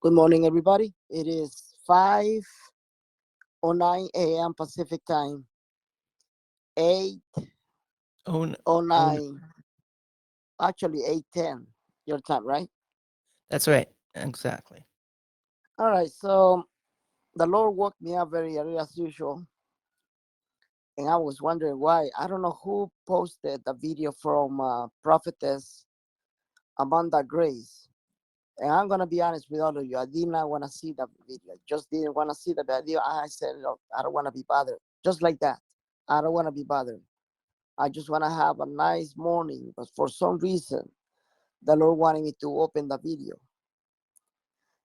Good morning, everybody. It is 5:09 a.m. Pacific time, Oh, 8:09, actually 8:10 your time, right? that's right. Exactly. All right, so the Lord woke me up very early as usual, and I was wondering why. I don't know who posted the video from Prophetess Amanda Grace. And I'm going to be honest with all of you. I did not want to see the video. Just didn't want to see the video. I said, look, I don't want to be bothered. Just like that. I don't want to be bothered. I just want to have a nice morning. But for some reason, the Lord wanted me to open the video.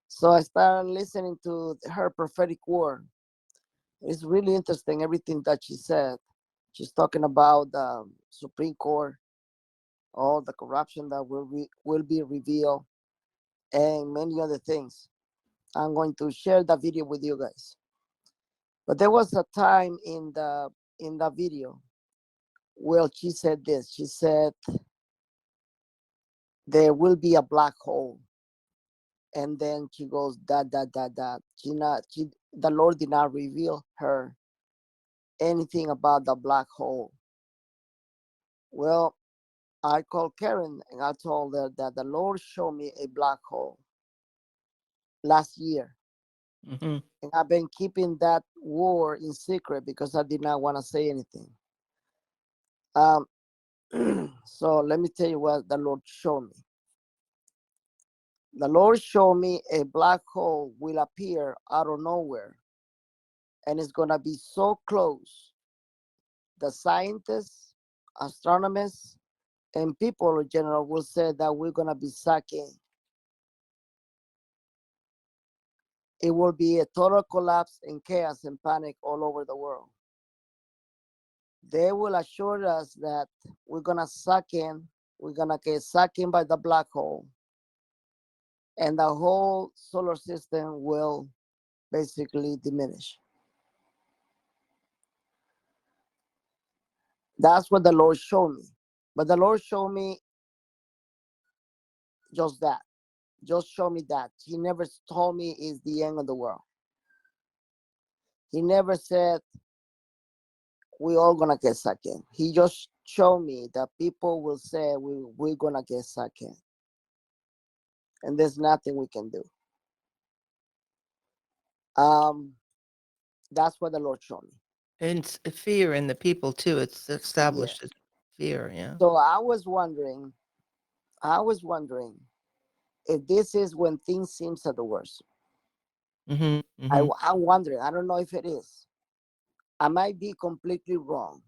So I started listening to her prophetic word. It's really interesting, everything that she said. She's talking about the Supreme Court, all the corruption that will be revealed, and many other things. I'm going to share the video with you guys. But there was a time in the video where she said this. She said there will be a black hole, and then she goes that. The Lord did not reveal her anything about the black hole. Well, I called Karen and I told her that the Lord showed me a black hole last year. hmm And I've been keeping that word in secret because I did not want to say anything. Um, so let me tell you what the Lord showed me. The Lord showed me a black hole will appear out of nowhere, and it's going to be so close. The scientists, astronomers, and people in general will say that we're going to be sucking. It will be a total collapse and chaos and panic all over the world. They will assure us that we're going to suck in, we're going to get sucked in by the black hole, and the whole solar system will basically diminish. That's what the Lord showed me. But the Lord showed me just that. Just show me that. He never told me it's the end of the world. He never said we all gonna get sucked in. He just showed me that people will say we're gonna get sucked in. And there's nothing we can do. Um, that's what the Lord showed me. And fear in the people too. It's Yeah. established as fear. Yeah. So I was wondering if this is when things seems at the worst. hmm hmm I'm wondering. I don't know if it is. I might be completely wrong.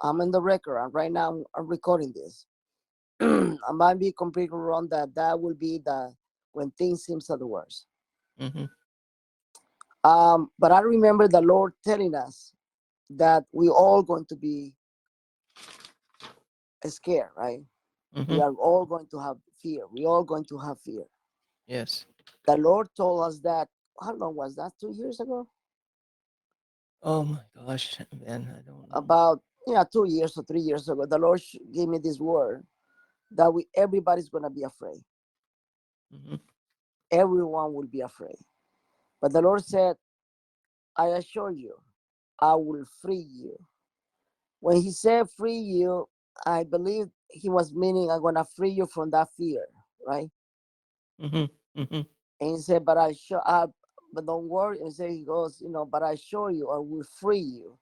I'm in the record, and right now I'm recording this. I might be completely wrong that will be the when things seems at the worst. hmm But I remember the Lord telling us that we all going to be scared, right? We hmm are all going to have fear. We all going to have fear. Yes. The Lord told us that. How long was that? 2 years ago? Oh my gosh, man, I don't know. About 2 years or 3 years ago, the Lord gave me this word that everybody's gonna be afraid. hmm Everyone will be afraid. But the Lord said, I assure you, I will free you. When he said free you, I believe he was meaning I'm gonna free you from that fear, right? hmm hmm And he said, but don't worry. And so he goes, but I assure you, I will free you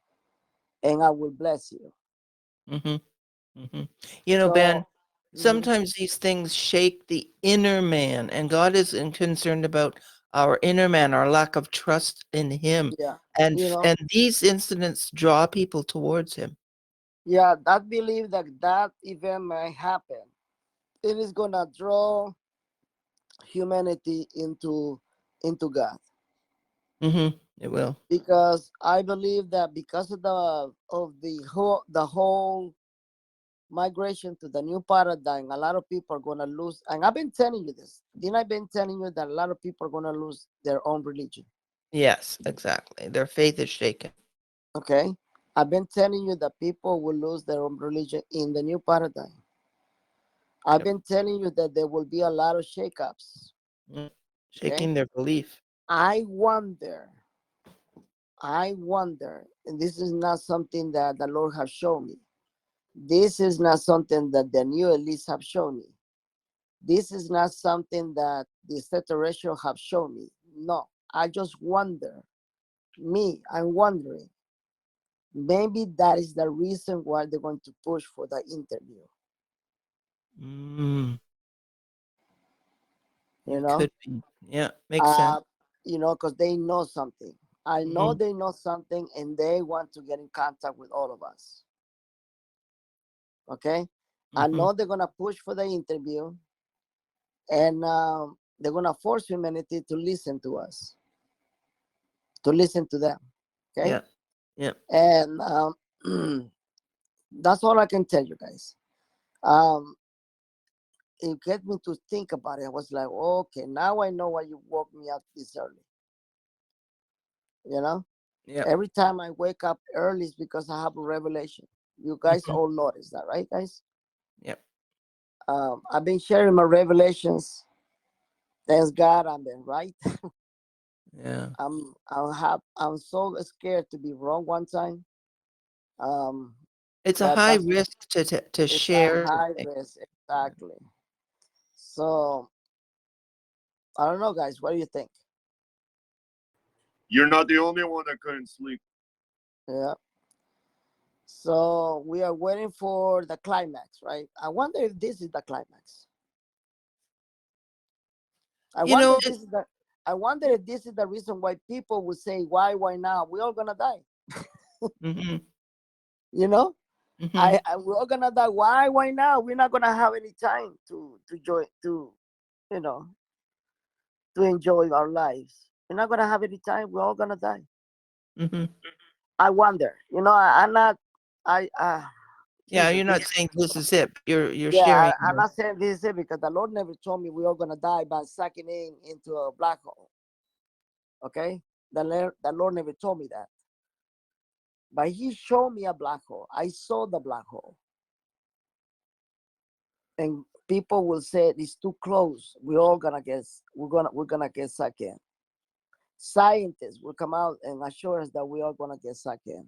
and I will bless you. hmm hmm Ben, So, mhm, sometimes these things shake the inner man, and God is concerned about our inner man, our lack of trust in Him, yeah, and you know, and these incidents draw people towards Him. yeah, that belief that event might happen. It is gonna draw humanity into God. It will. Because I believe that because of the whole migration to the new paradigm, a lot of people are gonna lose. And I've been telling you this. Didn't I been telling you that a lot of people are gonna lose their own religion? Yes, exactly. Their faith is shaken. Okay, I've been telling you that people will lose their own religion in the new paradigm. I've Yep. been telling you that there will be a lot of shakeups. Mm. Okay. Shaking their belief. I wonder, and this is not something that the Lord has shown me. This is not something that the new elites have shown me. This is not something that the extraterrestrials have shown me. No, I just wonder. I'm wondering. Maybe that is the reason why they're going to push for the interview. Mm, You it know, could be. Yeah, makes sense. because they know something. I know Mhm, they know something, and they want to get in contact with all of us. Okay, I mhm. know they're gonna push for the interview, and they're gonna force humanity to listen to us, to listen to them. Okay, Yeah, yeah. and that's all I can tell you guys. Um, it get me to think about it. I was like, okay, now I know why you woke me up this early. You know, Yeah. every time I wake up early is because I have a revelation. You guys Mhm. all notice that, right, guys? Yep. I've been sharing my revelations. Thanks God, I'm been right. Yeah. I'm so scared to be wrong one time. Um, It's a that high that's risk to it's a share high something. risk, exactly. So I don't know, guys. What do you think? You're not the only one that couldn't sleep. Yeah. So we are waiting for the climax, right? I wonder if this is the climax. I You wonder know, if this is the I wonder if this is the reason why people would say, why now? We're all gonna die. mhm, You know? mhm, We're all gonna die. Why now? We're not gonna have any time to join you know to enjoy our lives. We're not gonna have any time. We're all gonna die. mhm. I wonder. I'm not. I Yeah, Jesus. you're not saying this is it, but you're Yeah, sharing I'm your not saying this is it because the Lord never told me we're all gonna die by sucking into a black hole. Okay, the Lord never told me that, but He showed me a black hole. I saw the black hole, and people will say it's too close. We're gonna get sucked in. Scientists will come out and assure us that we are gonna get sucked in.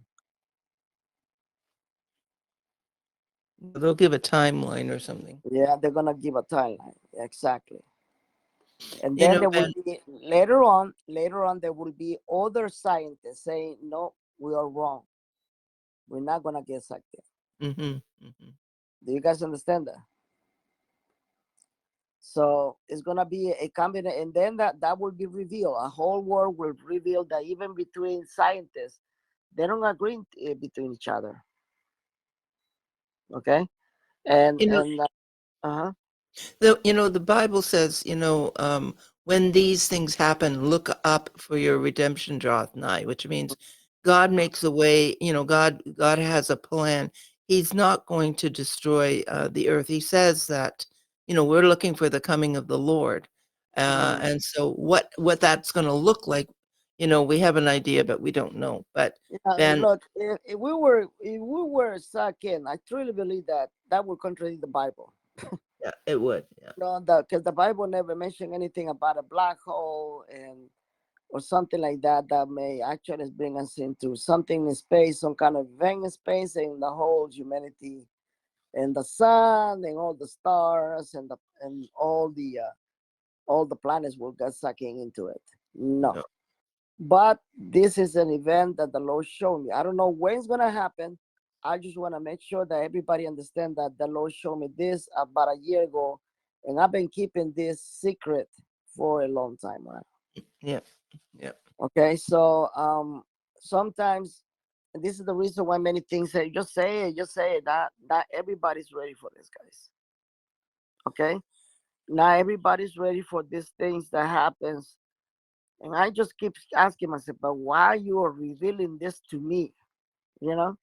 they'll give a timeline or something. Yeah, they're gonna give a timeline. Exactly. And You then know, there will Ben. be later on there will be other scientists saying, no, we are wrong. We're not gonna get sucked in. Mhm, mhm. Do you guys understand that? So it's gonna be a combination, and then that will be revealed. A whole world will reveal that even between scientists, they don't agree between each other. Okay, and You know, and uh-huh. the Bible says, when these things happen, look up for your redemption draweth nigh, which means God makes a way. God has a plan. He's not going to destroy the earth. He says that, we're looking for the coming of the Lord. Mhm. And so what that's going to look like, we have an idea, but we don't know. But Yeah, Ben, look, if we were sucked in, I truly believe that would contradict the Bible. yeah, it would. Yeah. No, because the Bible never mentioned anything about a black hole and or something like that may actually bring us into something in space, some kind of event in space, and the whole humanity and the sun and all the stars and all the planets will get sucking into it. No, No. but this is an event that the Lord showed me. I don't know when it's gonna happen. I just want to make sure that everybody understand that the Lord showed me this about a year ago, and I've been keeping this secret for a long time, right? Yeah. Yeah. Okay, so sometimes and this is the reason why many things say just say it. That everybody's ready for this, guys. Okay, not everybody's ready for these things that happens, and I just keep asking myself, but why you are revealing this to me? You know,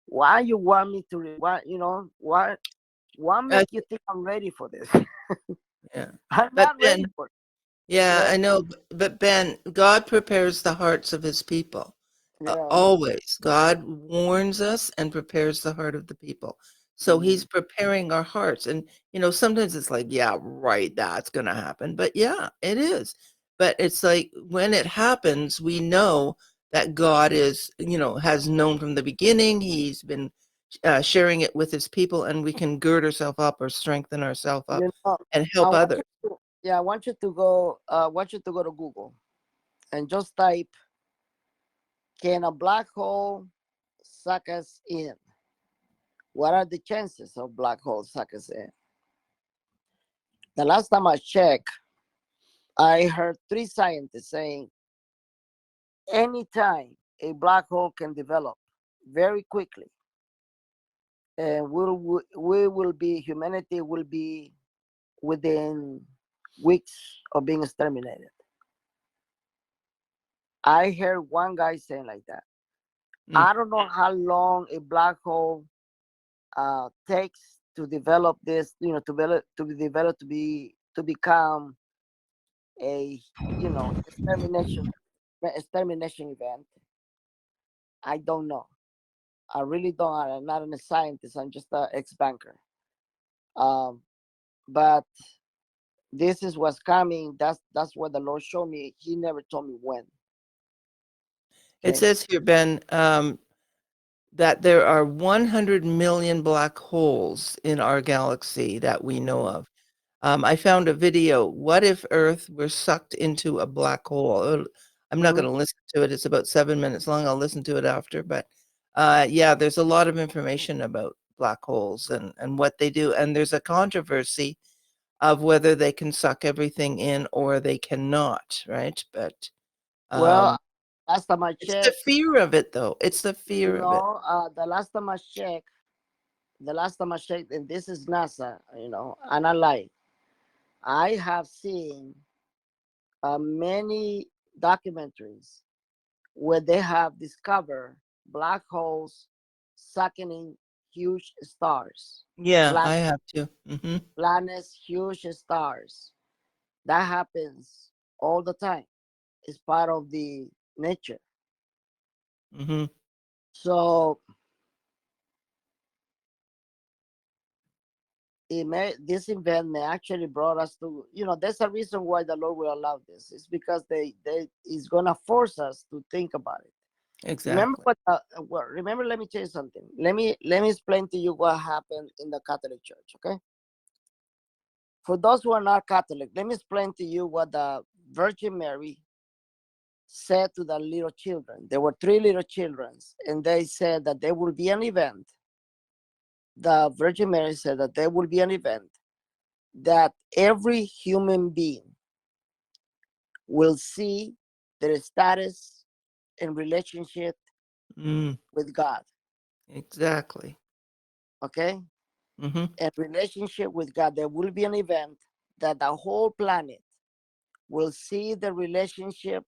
why you want me to? Why what Uh, make you think I'm ready for this? yeah. I'm But not ready Ben, for it. yeah, Yeah, I know, but Ben, God prepares the hearts of his people. yeah, Always. God warns us and prepares the heart of the people. So mm, he's preparing our hearts. And, sometimes it's like, yeah, right, that's going to happen. But yeah, it is. But it's like when it happens, we know that God is, has known from the beginning. He's been sharing it with his people, and we can gird ourselves up or strengthen ourselves up You know, and I help want others. you to, yeah, I want you to go. Want you to go to Google and just type, "Can a black hole suck us in?" What are the chances of black holes suck us in? The last time I checked, I heard three scientists saying anytime a black hole can develop very quickly, and humanity will be within weeks of being exterminated. I heard one guy saying like that. Mm. I don't know how long a black hole takes to develop this, to become a, extermination event. I don't know. I really don't. I'm not a scientist. I'm just an ex-banker. Um, but this is what's coming. That's what the Lord showed me. He never told me when. It Okay. says here, Ben, that there are 100 million black holes in our galaxy that we know of. I found a video. What if Earth were sucked into a black hole? I'm not going Mhm. to listen to it. It's about 7 minutes long. I'll listen to it after. But yeah, there's a lot of information about black holes and what they do. And there's a controversy of whether they can suck everything in or they cannot, right? But Well, um, last time I it's the checked, fear of it, though. It's the fear of it. the last time I checked, and this is NASA, and I lie. I have seen many documentaries where they have discovered black holes sucking in huge stars, Yeah, planet, I have to. planets, huge stars. That happens all the time. It's part of the nature. Hmm. So this event may actually brought us to, there's a reason why the Lord will allow this. It's because they is gonna force us to think about it. Remember Exactly. remember, let me tell you something. Let me explain to you what happened in the Catholic Church, okay? For those who are not Catholic, let me explain to you what the Virgin Mary said to the little children. There were three little children, and they said that there will be an event. The Virgin Mary said that there will be an event that every human being will see their status and relationship Mm, with God. exactly. Okay? Hmm. And relationship with God. There will be an event that the whole planet will see the relationship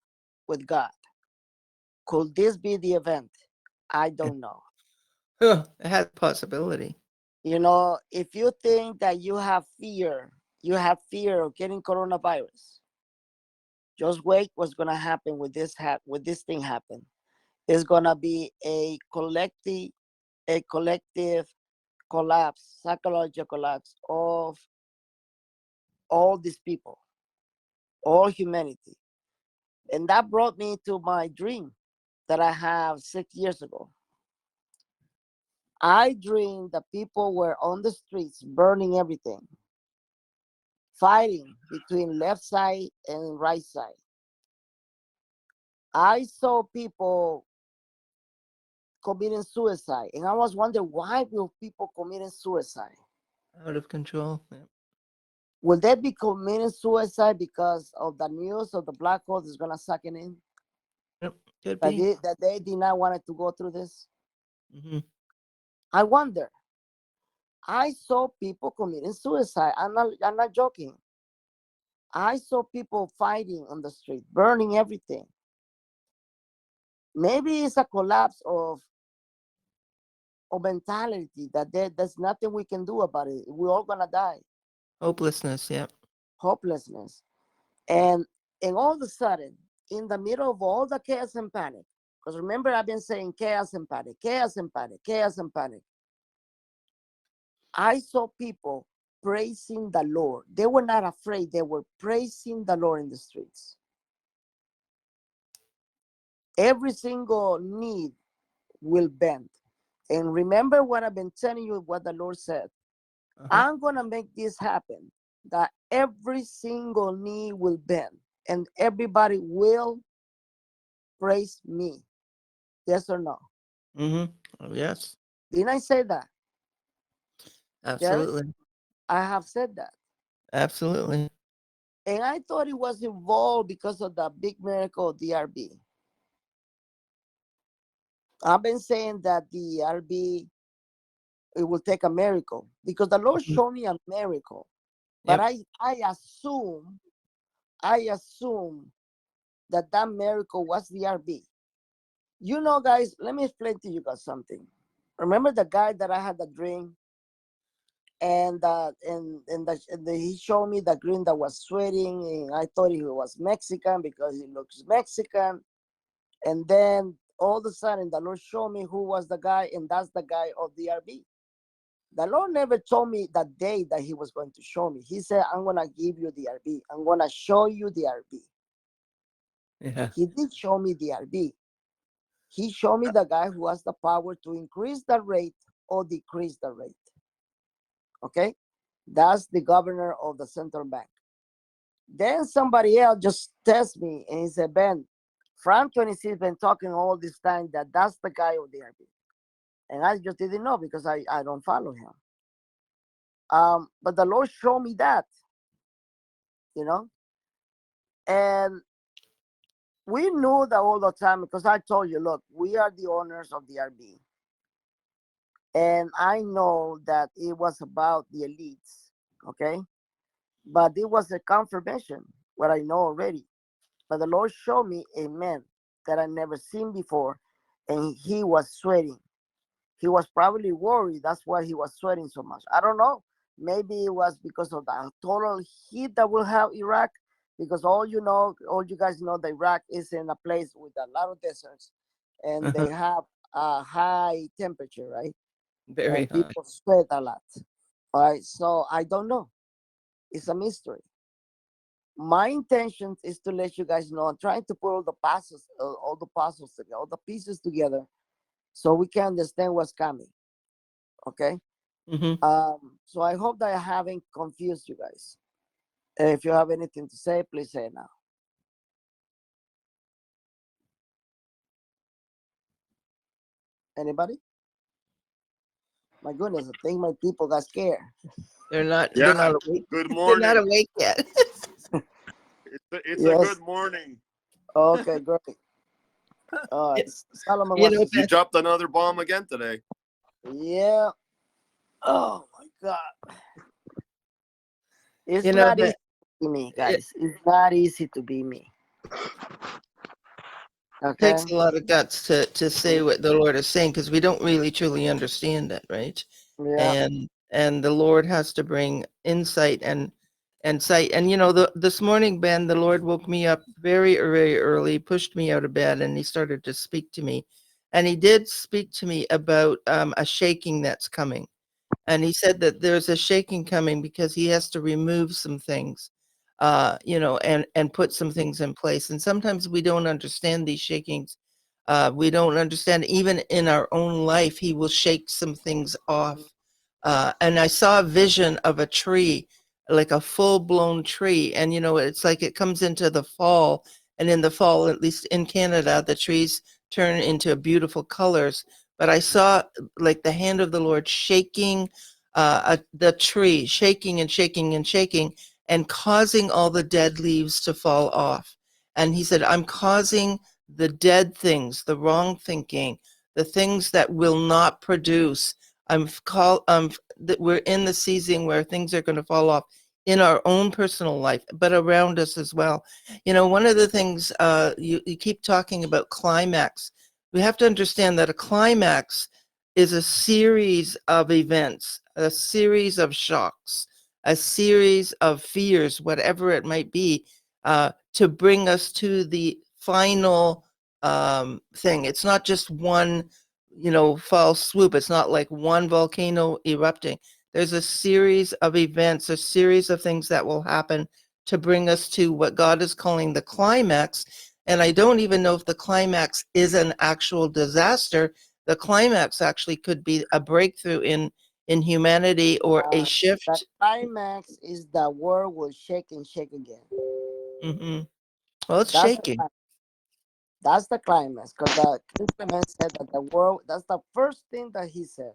with God. Could this be the event? I don't know. It has possibility. If you think that you have fear of getting coronavirus, just wait what's gonna happen with this thing happen. It's gonna be a collective collapse, psychological collapse of all these people, all humanity. And that brought me to my dream that I have 6 years ago. I dreamed that people were on the streets burning everything, fighting between left side and right side. I saw people committing suicide, and I was wondering, why will people committing suicide? Out of control. Yeah. Will they be committing suicide because of the news of the black hole is gonna suck it in? Yep, could That be. they did not want it to go through this? Hmm. I wonder. I saw people committing suicide. I'm not joking. I saw people fighting on the street, burning everything. Maybe it's a collapse of mentality that there's nothing we can do about it. We're all gonna die. Hopelessness. Yeah. Hopelessness. And and all of a sudden, in the middle of all the chaos and panic, because remember I've been saying chaos and panic, chaos and panic, chaos and panic. I saw people praising the Lord. They were not afraid. They were praising the Lord in the streets. Every single knee will bend. And remember what I've been telling you, what the Lord said. Uh-huh. I'm going to make this happen, that every single knee will bend and everybody will praise me. Yes or no? Mm-hmm. Oh, yes, Didn't I say that? Jerry, absolutely. I have said that. Absolutely. And I thought it was involved because of the big miracle of DRB. I've been saying that the DRB, it will take a miracle because the Lord Mhm. showed me a miracle. But Yep. I assume that that miracle was the RB. You know, guys, let me explain to you guys something. Remember the guy that I had the dream, and he showed me the green that was sweating, and I thought he was Mexican because he looks Mexican. And then all of a sudden, the Lord showed me who was the guy, and that's the guy of the RB. The Lord never told me the day that He was going to show me. He said, "I'm gonna give you the RB. I'm gonna show you the RB." Yeah. He did show me the RB. He showed me the guy who has the power to increase the rate or decrease the rate. Okay, that's the governor of the central bank. Then somebody else just text me and he said, "Ben, Frank 26 been talking all this time that that's the guy of the RB." And I just didn't know because I don't follow him. But the Lord showed me that, you know, and we knew that all the time because I told you, look, we are the owners of the RB. And I know that it was about the elites, okay? But it was a confirmation, what I know already. But the Lord showed me a man that I never seen before, and he was sweating. He was probably worried. That's why he was sweating so much. I don't know. Maybe it was because of the total heat that will have Iraq. Because all you guys know that Iraq is in a place with a lot of deserts, and they Uh-huh. have a high temperature, right? Very And high. people sweat a lot. All right. So I don't know. It's a mystery. My intention is to let you guys know. I'm trying to put all the puzzles together, all the pieces together, so we can understand what's coming. Okay. Mm-hmm. So I hope that I haven't confused you guys. If you have anything to say, please say it now. Anybody? My goodness, I think my people got scared. They're Yeah. not awake. Good They're not morning. awake yet. It's a good Yes. morning. Okay, great. All Yeah. right. Solomon You wants know, to. You dropped another bomb again today. Yeah. Oh my God. It's you know not easy that to be me, it guys. It's not easy to be me. Okay. takes a lot of guts to say what the Lord is saying because we don't really truly understand it, right? Yeah. And the Lord has to bring insight and sight. And this morning, Ben, the Lord woke me up very, very early, pushed me out of bed, and he started to speak to me. And he did speak to me about a shaking that's coming. And he said that there's a shaking coming because he has to remove some things, and put some things in place. And sometimes we don't understand these shakings. We don't understand even in our own life. He will shake some things off. And I saw a vision of a tree, like a full blown tree, and it's like it comes into the fall, and in the fall, at least in Canada, the trees turn into beautiful colors. But I saw like the hand of the Lord shaking the tree, shaking and shaking and shaking, and causing all the dead leaves to fall off. And he said, I'm causing the dead things, the wrong thinking, the things that will not produce. That we're in the season where things are going to fall off in our own personal life, but around us as well. One of the things you keep talking about climax. We have to understand that a climax is a series of events, a series of shocks, a series of fears, whatever it might be, to bring us to the final thing. It's not just one, fall swoop. It's not like one volcano erupting. There's a series of events, a series of things that will happen to bring us to what God is calling the climax. And I don't even know if the climax is an actual disaster. The climax actually could be a breakthrough in humanity or a The shift. climax is the world will shake and shake again. Hmm. Well, it's That's the shaking. that's the climax, because the King Clement said that the world. That's the first thing that he said.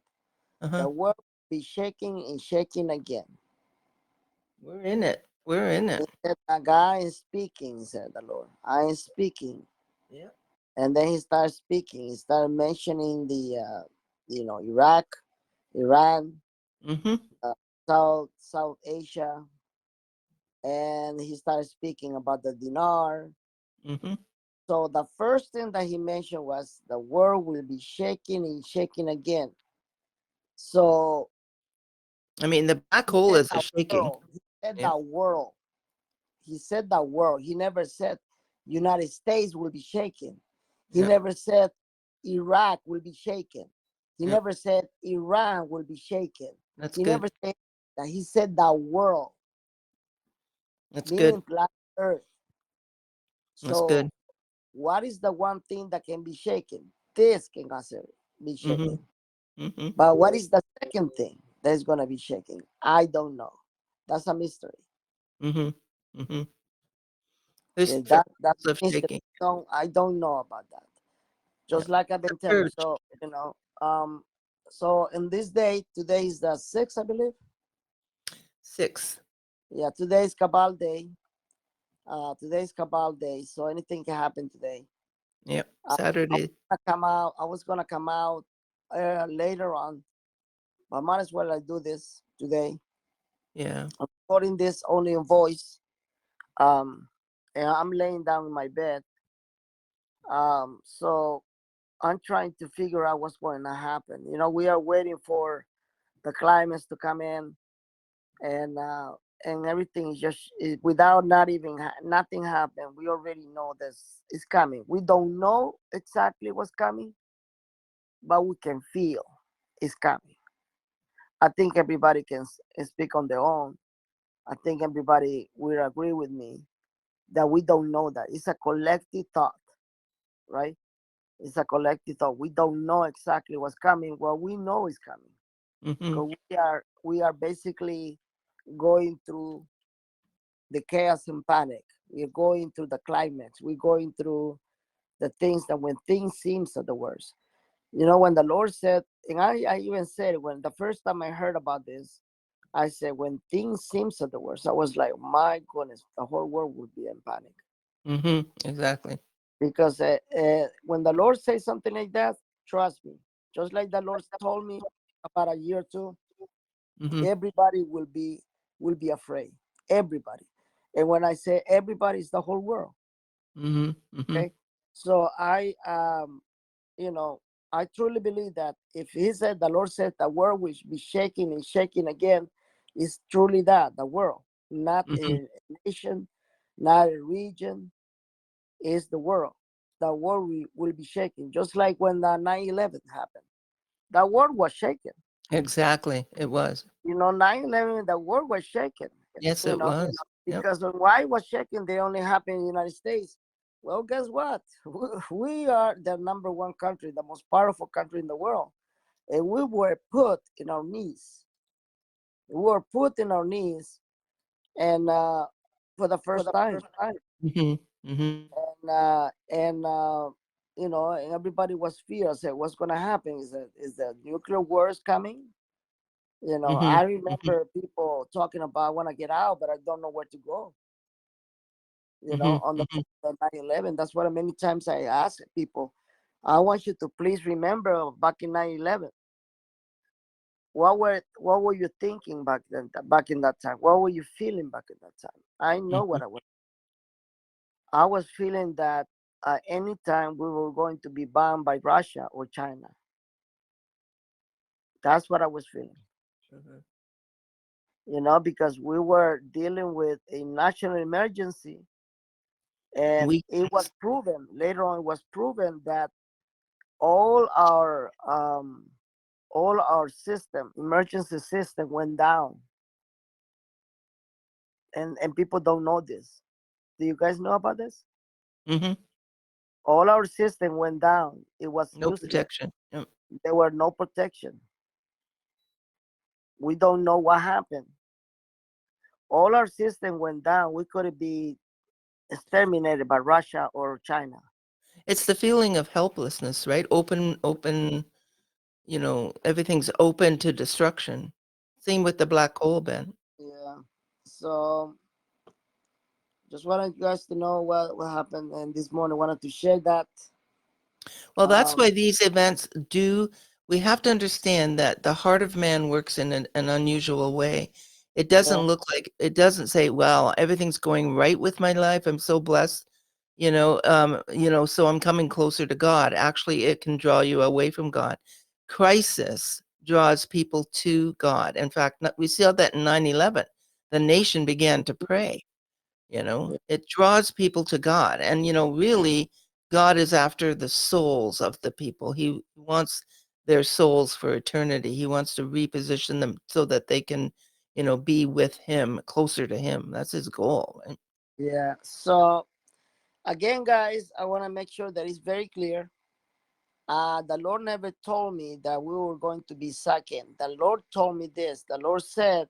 Uh-huh. The world will be shaking and shaking again. We're in it. We're in He it. said, "The guy is speaking," said the Lord. "I am speaking." Yeah. And then he started speaking. He started mentioning the, Iraq, Iran, Mm-hmm. uh, South Asia, and he started speaking about the dinar. Mm-hmm. So the first thing that he mentioned was the world will be shaking and shaking again. So I mean, the black he hole said is a the shaking. world. He said Yeah. the world. He said the world. He never said United States will be shaking. He Yeah. never said Iraq will be shaken. He Yeah. never said Iran will be shaken. That's He good. never said that. He said the world, That's good. meaning planet Earth. That's good. So, what is the one thing that can be shaken? This can also be Mm-hmm. shaken. Mm-hmm. But what is the second thing that is going to be shaking? I don't know. That's a mystery. Mm-hmm. Mm-hmm. There's That that's of a mystery. shaking. I don't know about that. Yeah. Just like I've been telling. Church. So so in this day, today is the 6th, I believe. 6. Yeah, today is Cabal Day. Today's Cabal Day, so anything can happen today. Yep. I Saturday. was gonna come out later on, but might as well I do this today. Yeah. I'm recording this only in voice. Um, and I'm laying down in my bed. So I'm trying to figure out what's going to happen. We are waiting for the climates to come in, and everything is just without not even nothing happen. We already know this is coming. We don't know exactly what's coming, but we can feel it's coming. I think everybody can speak on their own. I think everybody will agree with me that we don't know that. It's a collective thought, right? It's a collective thought. We don't know exactly what's coming. What we know is coming. Mm-hmm. Because we are basically going through the chaos and panic. We're going through the climax. We're going through the things that when things seems at the worst. When the Lord said, and I even said it when the first time I heard about this, I said, when things seems at the worst, I was like, my goodness, the whole world would be in panic. Mm-hmm. Exactly. Because when the Lord says something like that, trust me, just like the Lord told me about a year or two, Mm-hmm. everybody will be afraid. Everybody. And when I say everybody, it's the whole world. Mm-hmm. Mm-hmm. Okay. So you know, I truly believe that if he said the Lord said the world will be shaking and shaking again, it's truly that the world, not Mm-hmm. a nation, not a region, is the world. The world will be shaking, just like when the 9/11 happened. The world was shaken. Exactly. It was. 9/11, the world was shaken. Yes, You it know, was. Yep. because why it was shaken, they only happened in the United States. Well, guess what? We are the number one country, the most powerful country in the world, and we were put in our knees. We were put in our knees, and for the first time, Mm-hmm. Mm-hmm. and everybody was fear. Said, what's going to happen? Is the nuclear war is coming? Mm-hmm. I Mm-hmm. remember people talking about I want to get out, but I don't know where to go. Mm-hmm. On the Mm-hmm. 9/11. That's what many times I ask people. I want you to please remember back in 9/11. What were you thinking back then? Back in that time, what were you feeling back in that time? I know Mm-hmm. what I was. I was feeling that anytime we were going to be bombed by Russia or China. That's what I was feeling. Mm-hmm. Because we were dealing with a national emergency, and it was Weakness. proven later on. It was proven that all our um, all our system, emergency system, went down, and people don't know this. Do you guys know about this? Mm-hmm. All our system went down. It was No useless. protection. Yep. There were no protection. We don't know what happened. All our system went down. We could be exterminated by Russia or China. It's the feeling of helplessness, right? Open, everything's open to destruction. Same with the black hole, Ben. Yeah. So just wanted you guys to know what happened. And this morning, wanted to share that. Well, that's Um, why these events we have to understand that the heart of man works in an unusual way. It doesn't yeah, it doesn't say, well, everything's going right with my life. I'm so blessed, so I'm coming closer to God. Actually, it can draw you away from God. Crisis draws people to God. In fact, we saw that in 9/11. The nation began to pray. yeah, It draws people to God. And, really, God is after the souls of the people. He wants their souls for eternity. He wants to reposition them so that they can, be with him, closer to him. That's his goal. Right? yeah. So again, guys, I want to make sure that it's very clear. The Lord never told me that we were going to be second. The Lord told me this. The Lord said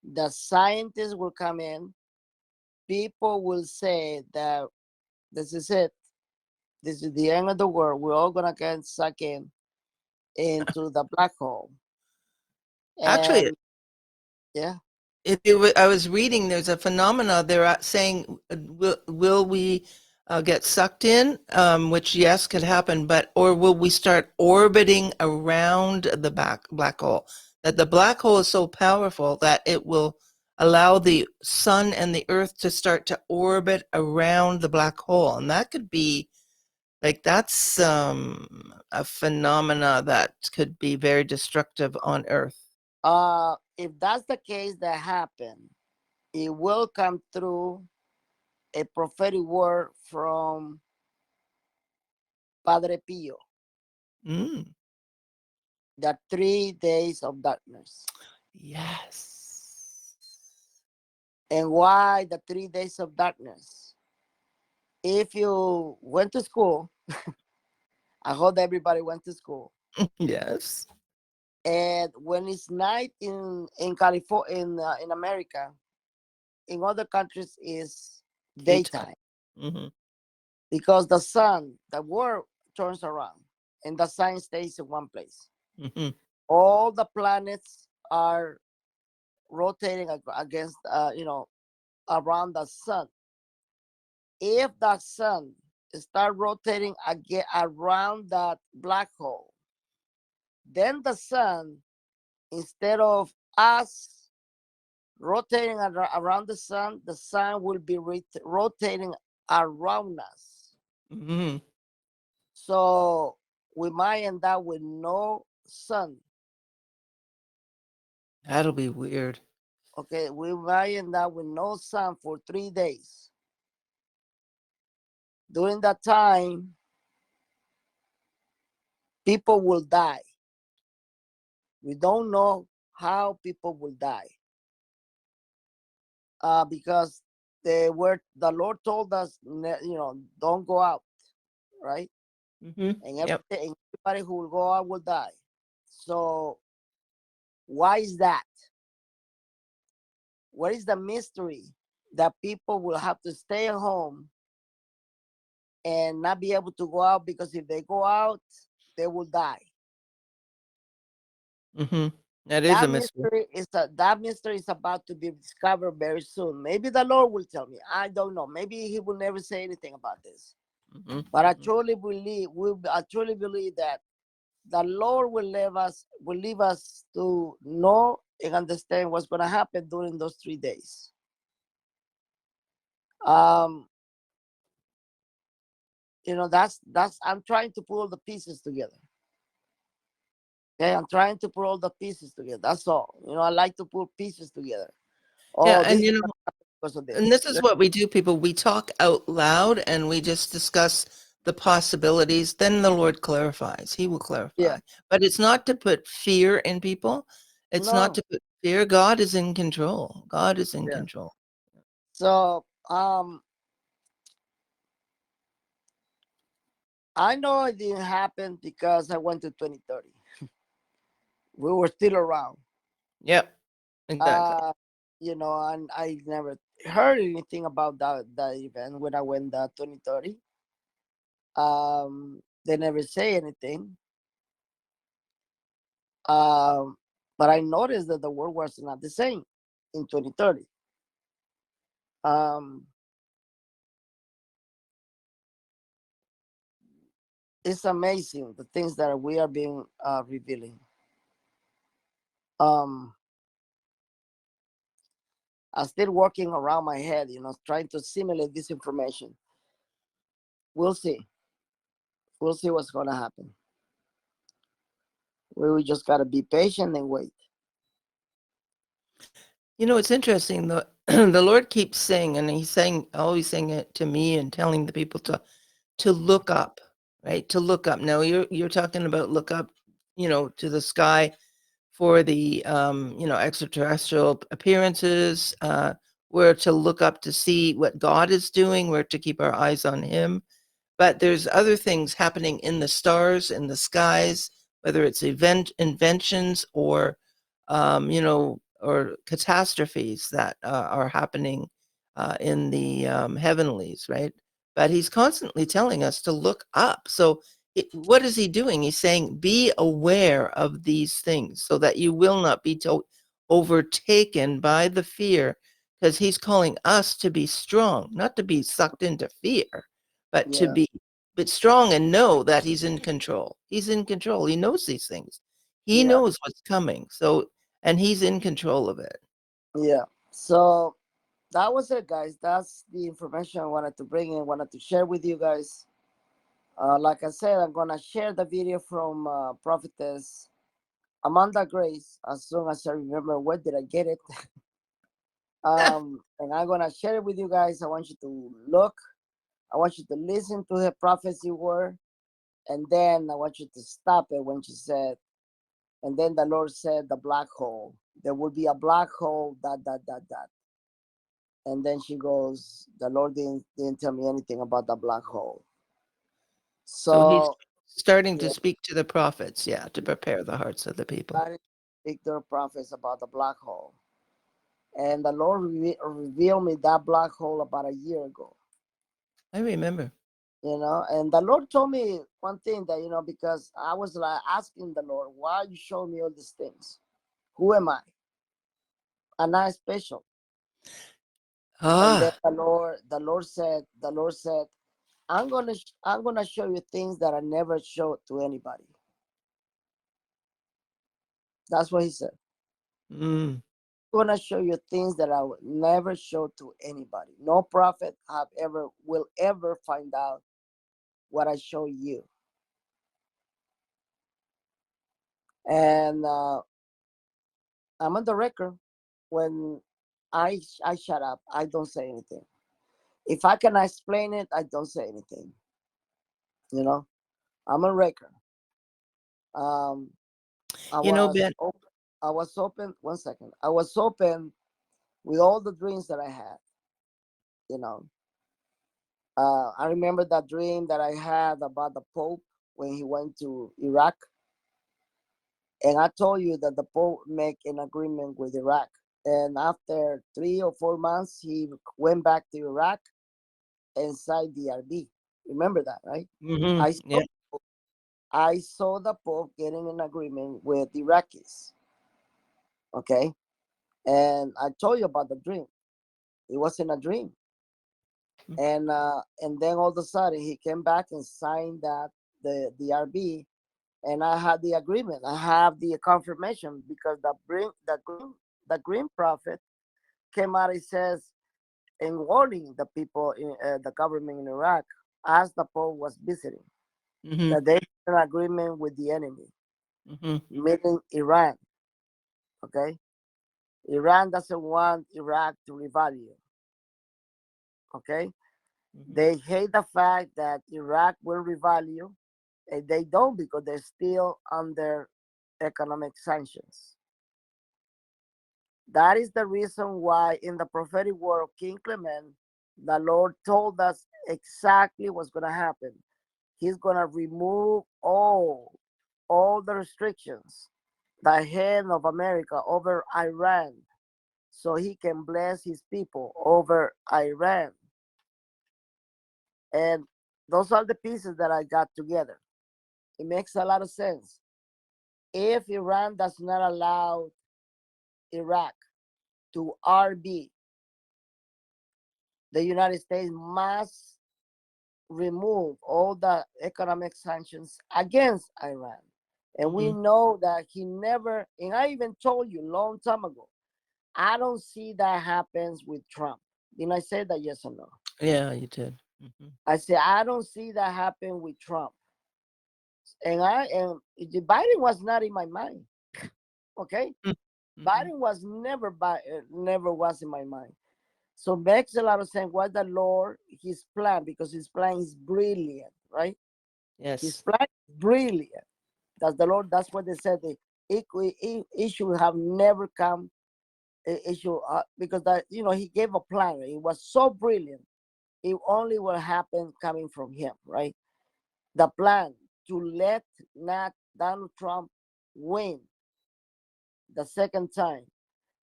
the scientists will come in. People will say that this is it. This is the end of the world. We're all gonna get sucked into the black hole. Actually, And yeah, I was reading, there's a phenomena they're saying, will we get sucked in, which yes could happen, or will we start orbiting around the black hole? That the black hole is so powerful that it will allow the sun and the earth to start to orbit around the black hole. And that could be that's a phenomena that could be very destructive on earth. if that's the case that happened, it will come through a prophetic word from Padre Pio, Mm. the 3 days of darkness. Yes. And why the 3 days of darkness? If you went to school, I hope everybody went to school. Yes. And when it's night in California, in America, in other countries is Daytime. daytime, Mm-hmm. because the sun, the world turns around, and the sun stays in one place. Mm-hmm. All the planets are rotating against, around the sun. If the sun start rotating again around that black hole, then the sun, instead of us rotating around the sun will be rotating around us. Mm-hmm. So we might end up with no sun. That'll be weird. Okay, we might end up with no sun for 3 days. During that time, people will die. We don't know how people will die. Because the Lord told us, don't go out, right? Mm-hmm. And Yep. everybody who will go out will die. So why is that? What is the mystery that people will have to stay at home and not be able to go out, because if they go out, they will die? Mm-hmm. That is a mystery. That mystery is about to be discovered very soon. Maybe the Lord will tell me. I don't know. Maybe He will never say anything about this. Mm-hmm. But I Mm-hmm. truly believe that the Lord will leave us to know and understand what's going to happen during those 3 days. Um, that's I'm trying to put all the pieces together. Okay, I'm trying to put all the pieces together. That's all. I like to put pieces together. Yeah, Oh, and this is because of and this. this is what we do, people. We talk out loud and we just discuss the possibilities. Then the Lord clarifies. He will Yeah. clarify. But it's not to put fear in people. It's not No. to put fear. God is in control. God is in Yeah. control. So I know it didn't happen because I went to 2030. We were still around. Yep, exactly. Uh, and I never heard anything about that event when I went 2030. They never say anything. Um, but I noticed that the world was not the same in 2030. Um, it's amazing the things that we are being revealing. Um, I'm still working around my head, trying to simulate this information. We'll see. We'll see what's going to happen. We just got to be patient and wait. It's interesting. The Lord keeps saying, and He's saying, always saying it to me and telling the people to look up, right? To look up. Now you're talking about look up, to the sky for the extraterrestrial appearances. We're to look up to see what God is doing. We're to keep our eyes on Him. But there's other things happening in the stars, in the skies, whether it's inventions or catastrophes that are happening in the heavenlies, right? But he's constantly telling us to look up. So what is he doing? He's saying, be aware of these things so that you will not be overtaken by the fear, because he's calling us to be strong, not to be sucked into fear, but to Yeah, be strong and know that he's in control. He's in control. He knows these things. He yeah, knows what's coming. So, and he's in control of it. yeah. So that was it, guys. That's the information I wanted to bring in, wanted to share with you guys. Like I said, I'm gonna share the video from Prophetess Amanda Grace as soon as I remember where did I get it. And I'm gonna share it with you guys. I want you to look. I want you to listen to her prophecy word, and then I want you to stop it when she said, and then the Lord said, the black hole. There will be a black hole. That. And then she goes, the Lord didn't tell me anything about the black hole. So he's So starting to yeah, speak to the prophets, to prepare the hearts of the people. that is Victor prophets about the black hole. And the Lord revealed me that black hole about a year ago. I remember. And the Lord told me one thing that, because I was like asking the Lord, why you show me all these things? Who am I? And I'm special. And then Ah, the Lord said, I'm gonna show you things that I never showed to anybody. That's what he said. mm, I'm gonna show you things that I would never show to anybody. No prophet will ever find out what I show you. And I'm on the record. When I shut up, I don't say anything. If I can explain it, I don't say anything. You know, I'm on record. Um, I was Ben. open. I was open. One second. I was open with all the dreams that I had. You know, I remember that dream that I had about the Pope when he went to Iraq, and I told you that the Pope make an agreement with Iraq. And after 3 or 4 months, he went back to Iraq and signed the RB. Remember that, right? I saw, Yeah. I saw the Pope getting an agreement with the Iraqis. Okay, and I told you about the dream. It wasn't a dream. And then all of a sudden he came back and signed that the RB, and I had the agreement. I have the confirmation because the green prophet came out. He says in warning the people in the government in Iraq as the Pope was visiting Mm-hmm. that they had an agreement with the enemy, Mm-hmm. meaning Iran. Okay, Iran doesn't want Iraq to revalue. Okay, Mm-hmm. they hate the fact that Iraq will revalue, and they don't because they're still under economic sanctions. That is the reason why in the prophetic word of King Clement, the Lord told us exactly what's going to happen. he's gonna remove all the restrictions, the hand of America over Iran, so he can bless his people over Iran. And those are the pieces that I got together. It makes a lot of sense. If Iran does not allow Iraq to RB, the United States must remove all the economic sanctions against Iran. And we know that he never, and I even told you a long time ago, I don't see that happens with Trump. Didn't I say that, yes or no? Yeah, you did. I said, I don't see that happen with Trump. And the Biden was not in my mind. Okay? Biden was never was in my mind. So makes a lot of sense what the Lord, his plan, because his plan is brilliant, right? His Yes. plan is brilliant. That's the Lord, that's what they said. It should have never come. It should, because that, he gave a plan. It was so brilliant. It only will happen coming from him, right? The plan to let not Donald Trump win the second time.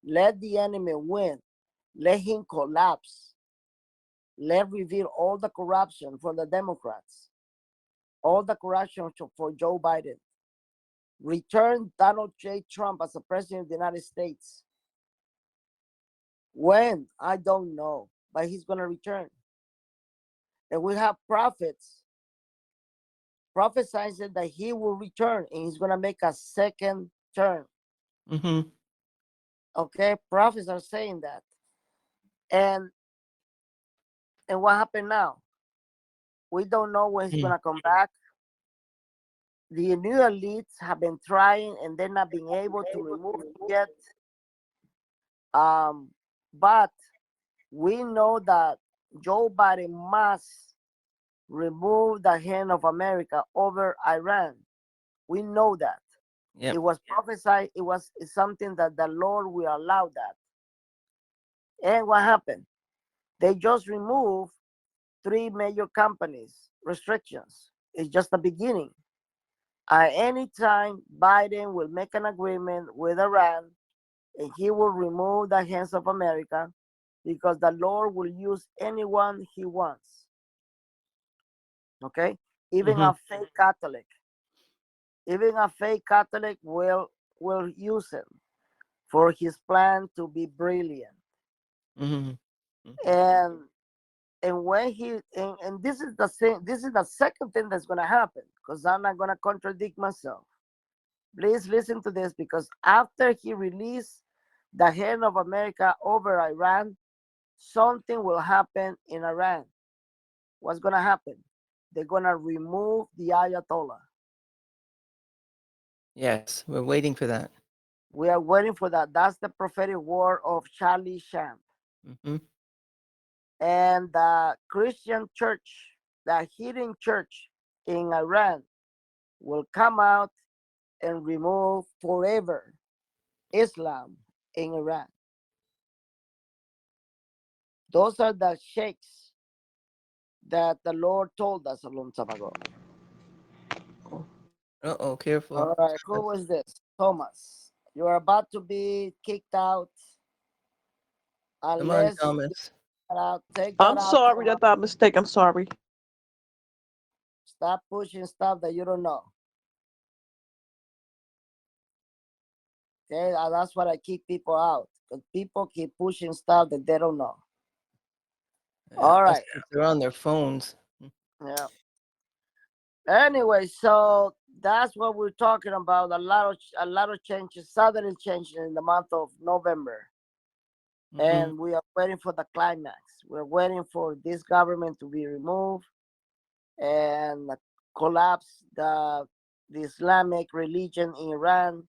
Let the enemy win. Let him collapse. Let reveal all the corruption for the Democrats, all the corruption for Joe Biden. Return Donald J. Trump as a president of the United States. When? I don't know, but he's going to return. And we have prophets prophesying that he will return and he's going to make a second term. Okay, prophets are saying that. And what happened now? We don't know when he's going to come back. The new elites have been trying and they're not being able to remove it yet. But we know that Joe Biden must remove the hand of America over Iran. We know that. Yep. It was prophesied. It's something that the Lord will allow that. And what happened? They just removed 3 major companies restrictions. It's just the beginning. At any time, Biden will make an agreement with Iran and he will remove the hands of America because the Lord will use anyone he wants. Okay? Even a fake Catholic. Even a fake Catholic will use him for his plan to be brilliant. And when he and this is the same, this is the second thing that's gonna happen, because I'm not gonna contradict myself. Please listen to this, because after he released the hand of America over Iran, something will happen in Iran. What's gonna happen? They're gonna remove the Ayatollah. Yes, we're waiting for that. We are waiting for that. That's the prophetic word of Charlie Shamp. And the Christian church, the hidden church in Iran, will come out and remove forever Islam in Iran. Those are the sheikhs that the Lord told us a long time ago. Uh-oh, careful. All right, who was this? Thomas. You are about to be kicked out. Come on, Unless Thomas. take that I'm out. sorry, that's my mistake. I'm sorry. Stop pushing stuff that you don't know. Okay, that's what I kick people out. Because people keep pushing stuff that they don't know. Yeah, All right. they're on their phones. Yeah. Anyway, so that's what we're talking about. A lot of changes, sudden changes in the month of November. And we are waiting for the climax. We're waiting for this government to be removed and collapse the Islamic religion in Iran.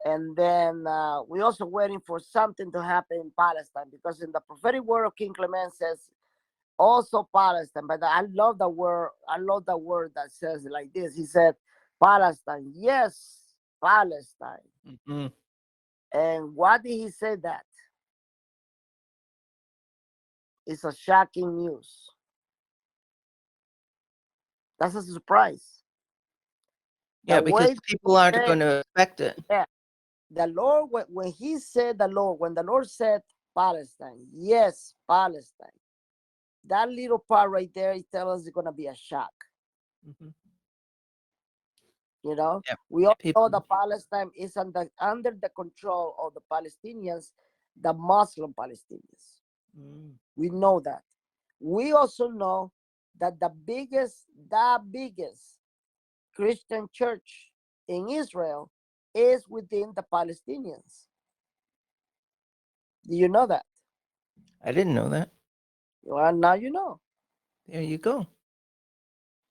And then we're also waiting for something to happen in Palestine, because in the prophetic word of King Clement says also Palestine. But I love the word. I love the word that says it like this. He said, Palestine. Yes, Palestine. And why did he say that? It's a shocking news. That's a surprise. Yeah, The because way people aren't said, going to expect it. yeah, the Lord, when he said the Lord, when the Lord said Palestine, yes, Palestine, that little part right there, he tells us it's going to be a shock. Mhm. You know, Yeah, we all know people. that Palestine is under the control of the Palestinians, the Muslim Palestinians. Mm. We know that. We also know that the biggest Christian church in Israel is within the Palestinians. Do you know that? I didn't know that. Well, now you know. There you go.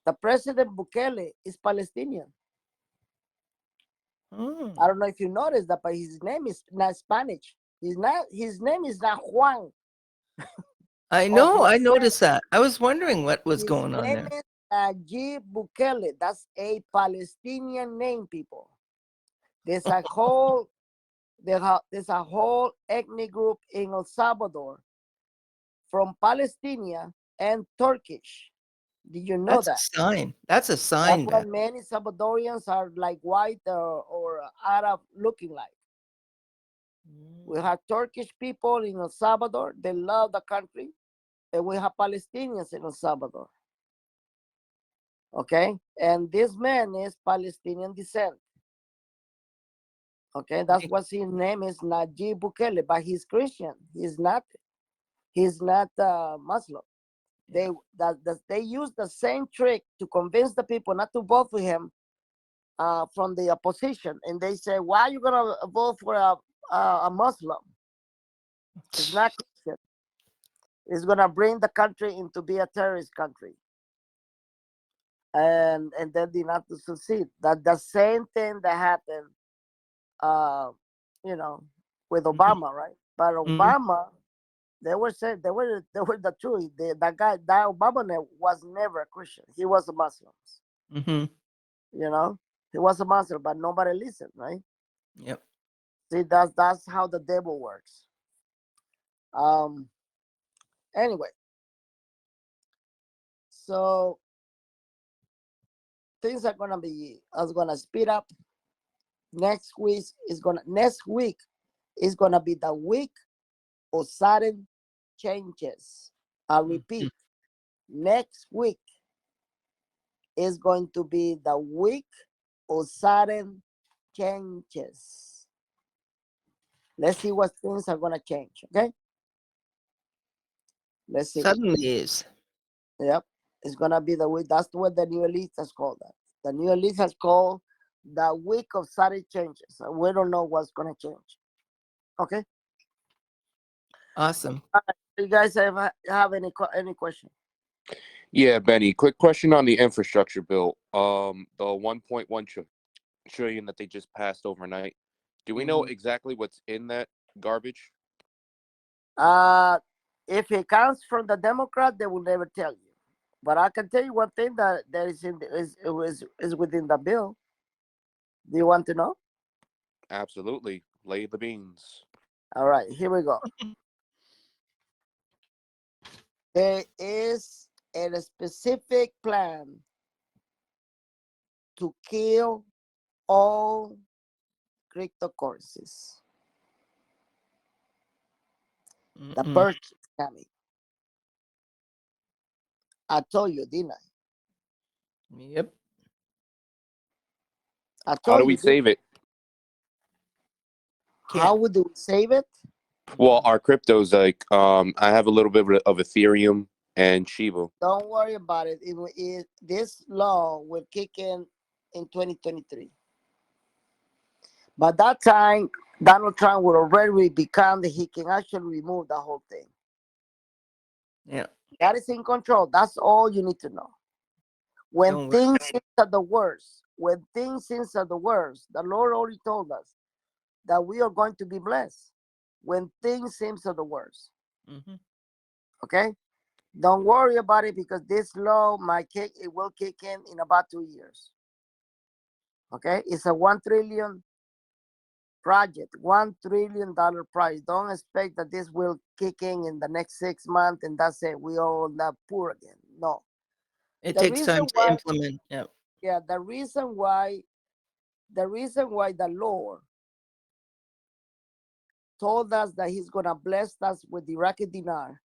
The president Bukele is Palestinian. Oh. I don't know if you noticed that, but his name is not Spanish. His name is not Juan. I Or know. I Jose. noticed that. I was wondering what was His going on name there. is Najib Bukele. That's a Palestinian name, people. There's a whole there's a whole ethnic group in El Salvador from Palestine and Turkish. Did you know That's a that? sign. That's a That's sign, why Ben. many Salvadorians are like white or Arab looking like. We Mm. have Turkish people in El Salvador. They love the country. And we have Palestinians in El Salvador. Okay? And this man is Palestinian descent. Okay? That's what his name is, Najib Bukele, but he's Christian. He's not Muslim. They they use the same trick to convince the people not to vote for him from the opposition, and they say, "Why are you gonna vote for a Muslim? It's not Christian. It's gonna bring the country into be a terrorist country." And then they not to succeed. That the same thing that happened, uh, you know, with Mhm. Obama, right? But Mhm. Obama, they were saying they were the truth. That guy, that Obama was never a Christian. He was a Muslim. Mhm. You know, he was a Muslim, but nobody listened, right? Yep. See, that's how the devil works. Um. Anyway, so things are gonna speed up. Next week is gonna be the week of sudden changes. I Mhm. repeat, next week is going to be the week of sudden changes. Let's see what things are gonna change. Okay, let's see. Suddenly is. Yep, it's gonna be the week. That's what the new elite has called that. The new elite has called the week of sudden changes. We don't know what's gonna change. Okay, Awesome. you guys have any question? Yeah, Benny. Quick question on the infrastructure bill. The 1.1 trillion that they just passed overnight. Do we know Mhm. exactly what's in that garbage? Uh, if it comes from the Democrat, they will never tell you. But I can tell you one thing that is is within the bill. Do you want to know? Absolutely. Lay the beans. All right, here we go. There is a specific plan to kill all cryptocurrencies. The Mm-mm. purge is coming. I told you, didn't Yep. I? I How do told we you, didn't save it? I? How Can't. would you save it? Well, our cryptos, like, I have a little bit of Ethereum and Shiba. Don't worry about it. This law will kick in 2023. By that time, Donald Trump will already become that he can actually remove the whole thing. Yeah. That is in control. That's all you need to know. When Don't worry. things seem at the worst, the Lord already told us that we are going to be blessed. When things seem at the worst, Mm-hmm. okay? Don't worry about it because this law it will kick in about 2 years. Okay, it's a 1 trillion project, $1 trillion price. Don't expect that this will kick in the next 6 months and that's it. We all not poor again. No, It The takes time reason to why, implement. Yeah. yeah, the reason why the Lord told us that He's gonna bless us with the Iraqi dinar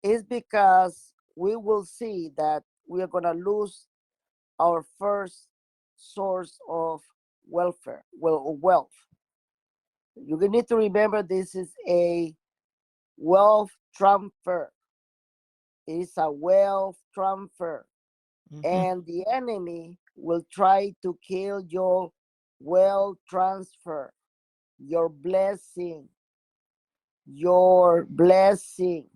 is because we will see that we are gonna lose our first source of wealth. You need to remember this is a wealth transfer. It's a wealth transfer. Hmm. And the enemy will try to kill your wealth transfer, your blessing, your blessing.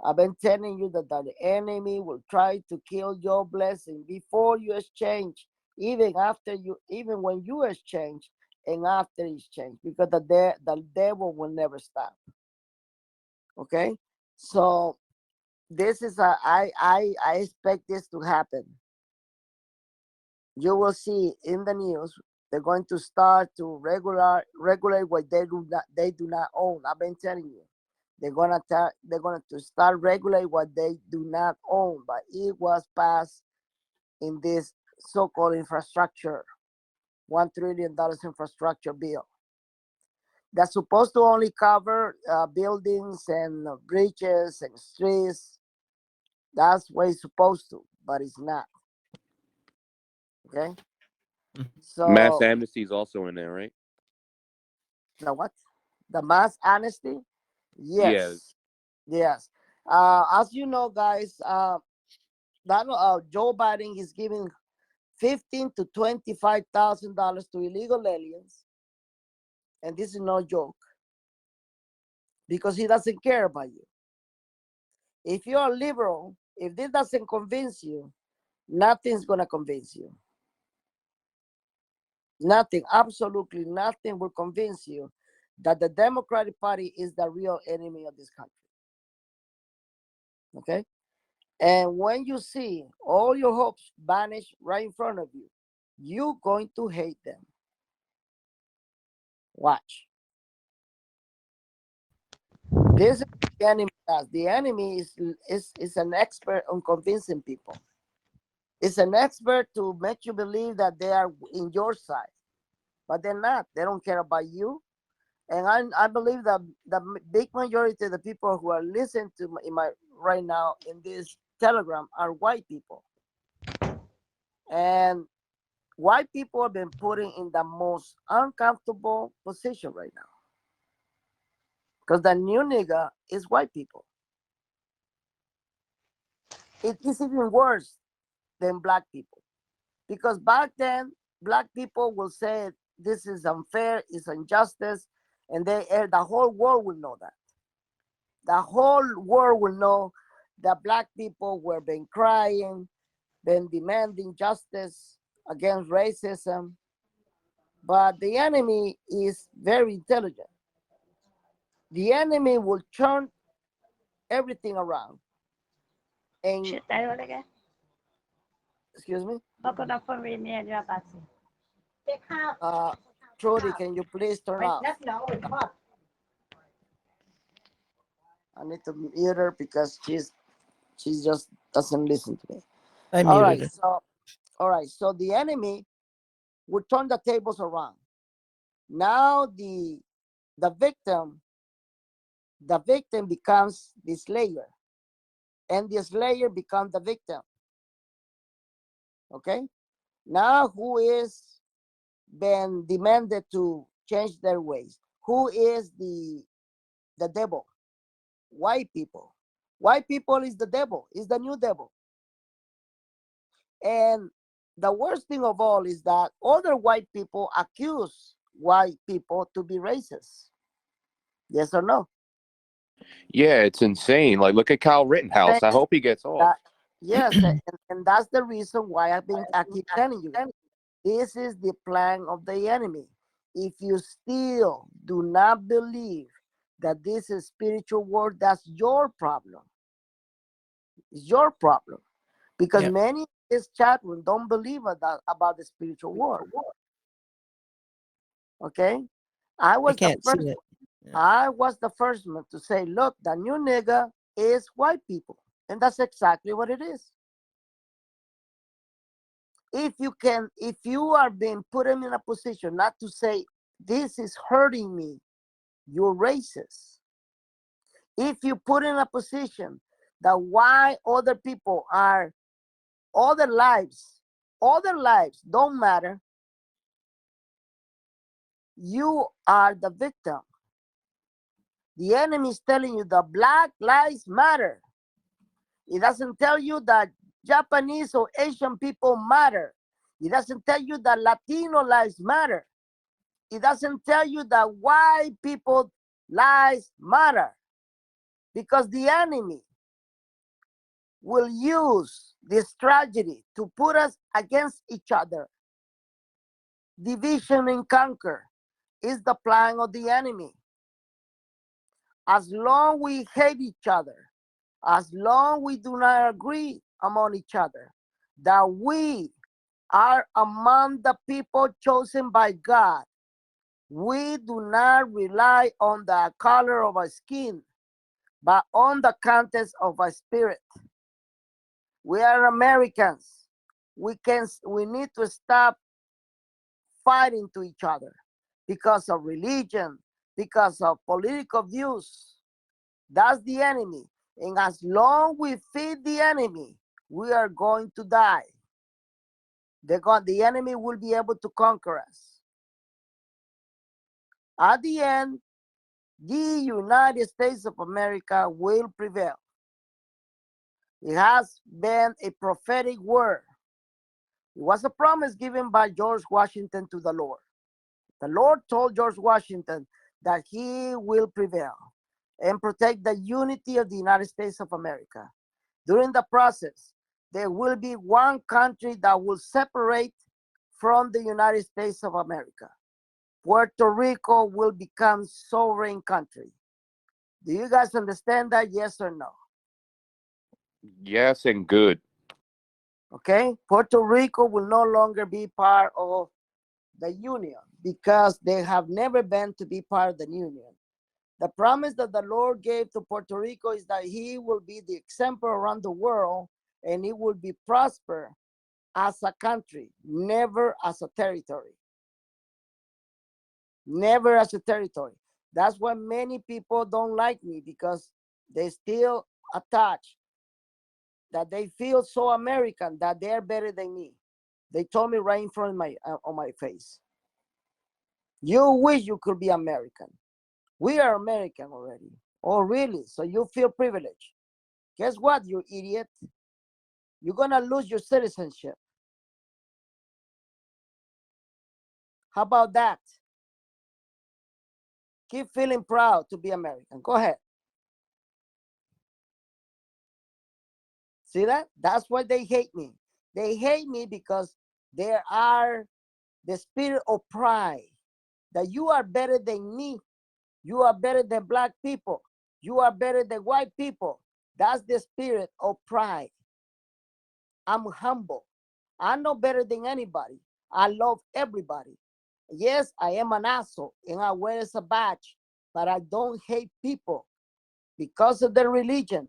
I've been telling you that the enemy will try to kill your blessing before you exchange, even when you exchange and after exchange, because the devil will never stop. Okay, so this is I expect this to happen. You will see in the news they're going to start to regulate what they do not own. I've been telling you. They're gonna to start regulate what they do not own, but it was passed in this so-called infrastructure, $1 trillion infrastructure bill. That's supposed to only cover buildings and bridges and streets. That's what it's supposed to, but it's not. Okay, Mass so amnesty is also in there, right? the what? The mass amnesty? Yeah. Yes, yes. As you know, guys, Joe Biden is giving $15,000 to $25,000 to illegal aliens, and this is no joke because he doesn't care about you. If you're a liberal, if this doesn't convince you, nothing's gonna convince you. Nothing, absolutely nothing will convince you that the Democratic Party is the real enemy of this country. Okay? And when you see all your hopes vanish right in front of you, you're going to hate them. Watch. This is the enemy does. The enemy is an expert on convincing people. It's an expert to make you believe that they are in your side, but they're not. They don't care about you. And I believe that the big majority of the people who are listening to my right now in this telegram are white people. And white people have been putting in the most uncomfortable position right now because the new nigga is white people. It is even worse than black people because back then black people will say this is unfair, it's injustice, and the whole world will know that. The whole world will know that black people were been crying, been demanding justice against racism. But the enemy is very intelligent. The enemy will turn everything around. And excuse me, uh, Trudy, can you please turn off? I need to mute her because she just doesn't listen to me. I All muted right, her. so the enemy will turn the tables around. Now the victim the victim becomes the slayer, and the slayer becomes the victim. Okay, now who is been demanded to change their ways? Who is the devil? White people. White people is the devil, is the new devil. And the worst thing of all is that other white people accuse white people to be racist. Yes or no? Yeah, it's insane. Like, look at Kyle Saying Rittenhouse. I hope he gets off. that yes, and that's the reason why I keep telling you this is the plan of the enemy. If you still do not believe that this is spiritual war, that's your problem. It's your problem. Because Yeah. many in this chat room don't believe about the spiritual war. Okay? I I was the can't see first it. Yeah. I was the first one to say, look, the new nigga is white people. And that's exactly what it is. if you are being put in a position not to say, this is hurting me, you're racist. If you put in a position that why other people are, other lives don't matter, you are the victim. The enemy is telling you that Black lives matter. It doesn't tell you that Japanese or Asian people matter. It doesn't tell you that Latino lives matter. It doesn't tell you that white people lives matter. Because the enemy will use this tragedy to put us against each other. Division and conquer is the plan of the enemy. As long we hate each other, as long we do not agree among each other, that we are among the people chosen by God, we do not rely on the color of our skin, but on the contents of our spirit. We are Americans. We need to stop fighting to each other because of religion, because of political views. That's the enemy. And as long we feed the enemy, we are going to die. The enemy will be able to conquer us. At the end, the United States of America will prevail. It has been a prophetic word. It was a promise given by George Washington to the Lord. The Lord told George Washington that he will prevail and protect the unity of the United States of America. During the process, there will be one country that will separate from the United States of America. Puerto Rico will become sovereign country. Do you guys understand that? Yes or no? Yes, and good. Okay, Puerto Rico will no longer be part of the union because they have never been to be part of the union. The promise that the Lord gave to Puerto Rico is that he will be the example around the world and it will be prosper as a country, never as a territory. Never as a territory. That's why many people don't like me, because they still attach that they feel so American that they're better than me. They told me right in front of on my face, you wish you could be American. We are American already. Oh, really? So you feel privileged? Guess what, you idiot? You're gonna lose your citizenship. How about that? Keep feeling proud to be American. Go ahead. See that? That's why they hate me. They hate me because there are the spirit of pride, that you are better than me. You are better than Black people. You are better than white people. That's the spirit of pride. I'm humble. I'm not better than anybody. I love everybody. Yes, I am an asshole and I wear it as a badge, but I don't hate people because of their religion,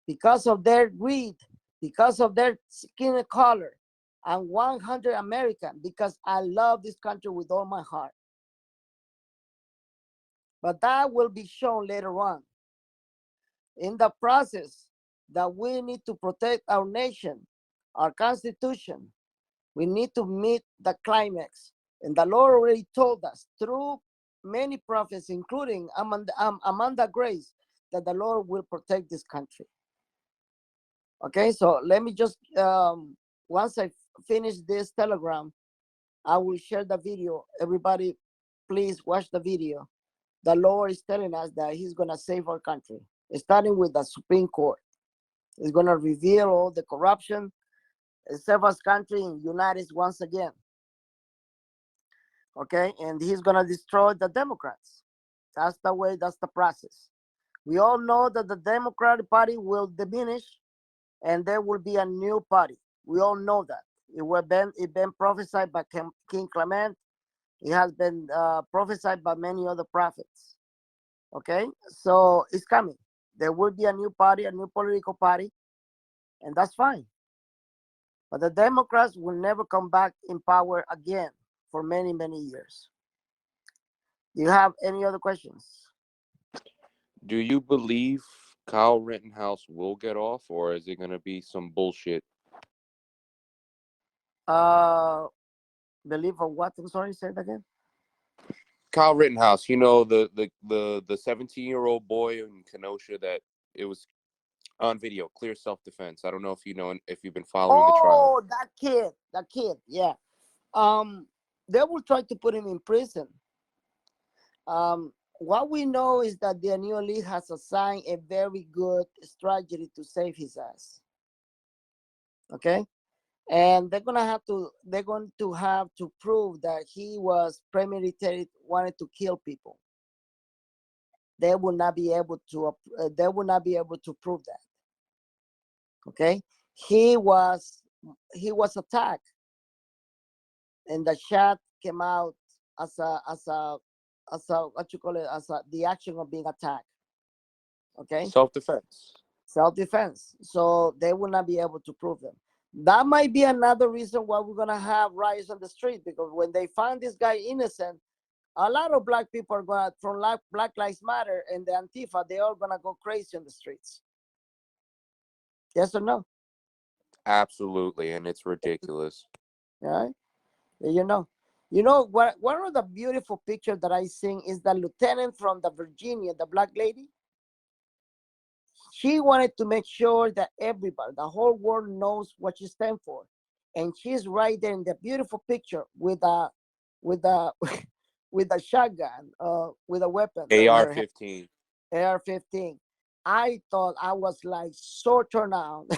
because of their greed, because of their skin color. I'm 100 American because I love this country with all my heart. But that will be shown later on. In the process that we need to protect our nation, our constitution, we need to meet the climax. And the Lord already told us through many prophets, including Amanda Grace, that the Lord will protect this country. Okay, so let me just, once I finish this telegram, I will share the video. Everybody, please watch the video. The Lord is telling us that he's going to save our country, starting with the Supreme Court. He's going to reveal all the corruption and save us country and unite us once again. Okay, and he's going to destroy the Democrats. That's the way, that's the process. We all know that the Democratic Party will diminish and there will be a new party. We all know that. It been prophesied by King Clement. It has been prophesied by many other prophets. Okay, so it's coming. There will be a new party, a new political party, and that's fine. But the Democrats will never come back in power again for many, many years. Do you have any other questions? Do you believe Kyle Rittenhouse will get off, or is it going to be some bullshit? Believe of what? I'm sorry, say it again. Kyle Rittenhouse, you know, the 17-year-old boy in Kenosha that it was on video, clear self-defense. I don't know if you know, if you've been following the trial. Oh, that kid, yeah. They will try to put him in prison. What we know is that the new elite has assigned a very good strategy to save his ass. Okay, and they're going to have to prove that he was premeditated, wanted to kill people. They will not be able to. They will not be able to prove that. Okay, he was attacked, and the shot came out as a what you call it, as the action of being attacked. Okay, Self-defense. self-defense. So they will not be able to prove them. That might be another reason why we're gonna have riots on the street, because when they find this guy innocent, a lot of black people are gonna, from Black Lives Matter and the Antifa, they are gonna go crazy on the streets. Yes or no? Absolutely, and it's ridiculous. Yeah. You know what? One of the beautiful pictures that I seen is the lieutenant from the Virginia, the black lady. She wanted to make sure that everybody, the whole world, knows what she stands for, and she's right there in the beautiful picture with a with a shotgun, with a weapon in her hand, AR-15. AR-15. I thought I was like so turned on.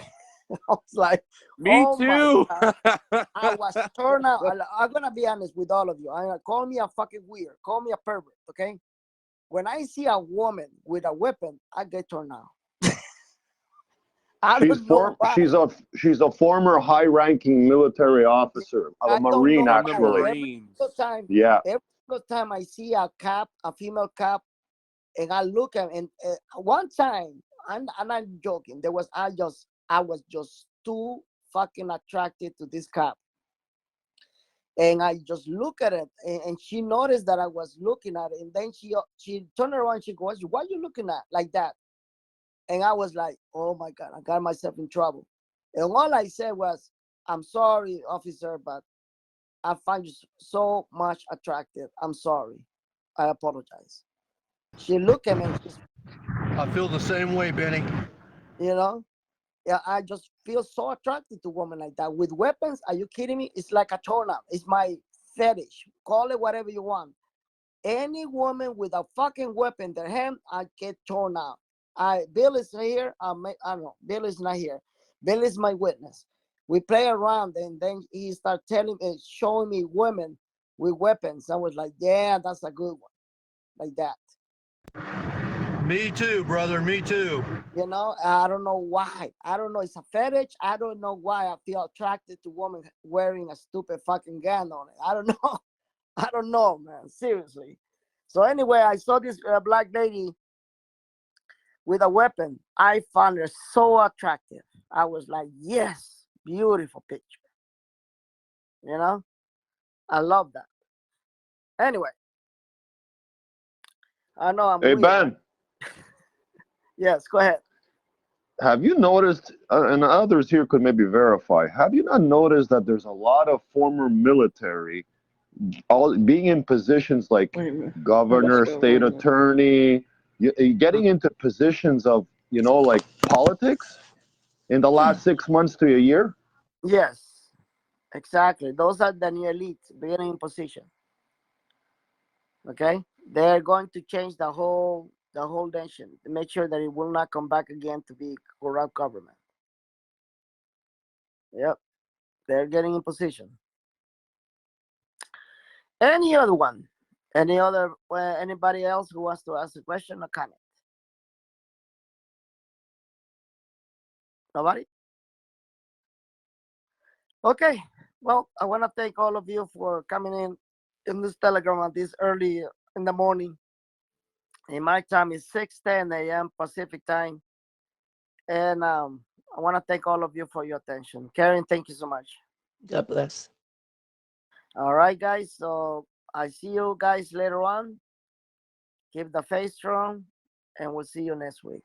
I was like, Me oh my too. God. I was turned out. I'm gonna be honest with all of you. Call me a fucking weird. Call me a pervert. Okay. When I see a woman with a weapon, I get turned out. I don't know why. She's a former high-ranking military officer, a I don't Marine, know From the why. actually. Marines. Yeah. Every single time I see a cop, a female cop, and I look at, and one time, I'm not joking. I was just too fucking attracted to this cop. And I just look at it, and she noticed that I was looking at it, and then she turned around, she goes, "What are you looking at like that?" And I was like, "Oh my God, I got myself in trouble." And all I said was, "I'm sorry, officer, but I find you so much attractive. I'm sorry. I apologize." She looked at me, and I feel the same way, Benny. you know, yeah, I just feel so attracted to women like that with weapons. Are you kidding me? It's like a turn-on. It's my fetish. Call it whatever you want. Any woman with a fucking weapon in their hand, I get torn out. Bill is here. I don't know. Bill is not here. Bill is my witness. We play around, and then he started showing me women with weapons. I was like, yeah, that's a good one, like that. Me too, brother. Me too. You know, I don't know why. I don't know. It's a fetish. I don't know why I feel attracted to women wearing a stupid fucking gun on it. I don't know. I don't know, man. Seriously. So anyway, I saw this black lady with a weapon. I found her so attractive. I was like, yes, beautiful picture. You know, I love that. Anyway, I know I'm Hey, weird. Ben, Yes, go ahead. have you noticed, and others here could maybe verify, have you not noticed that there's a lot of former military all being in positions like governor, state attorney, getting into positions of, like politics in the last 6 months to a year? Yes, exactly. Those are the new elite being in position. Okay, they're going to change the whole nation to make sure that it will not come back again to be corrupt government. Yep, they're getting in position. Any other one? Anybody else who wants to ask a question or comment? Nobody? Okay. Well, I want to thank all of you for coming in this Telegram at this early in the morning. In my time is 6:10 a.m. Pacific time, and I want to thank all of you for your attention. Karen, thank you so much. God bless. All right, guys. So I see you guys later on. Keep the faith strong, and we'll see you next week.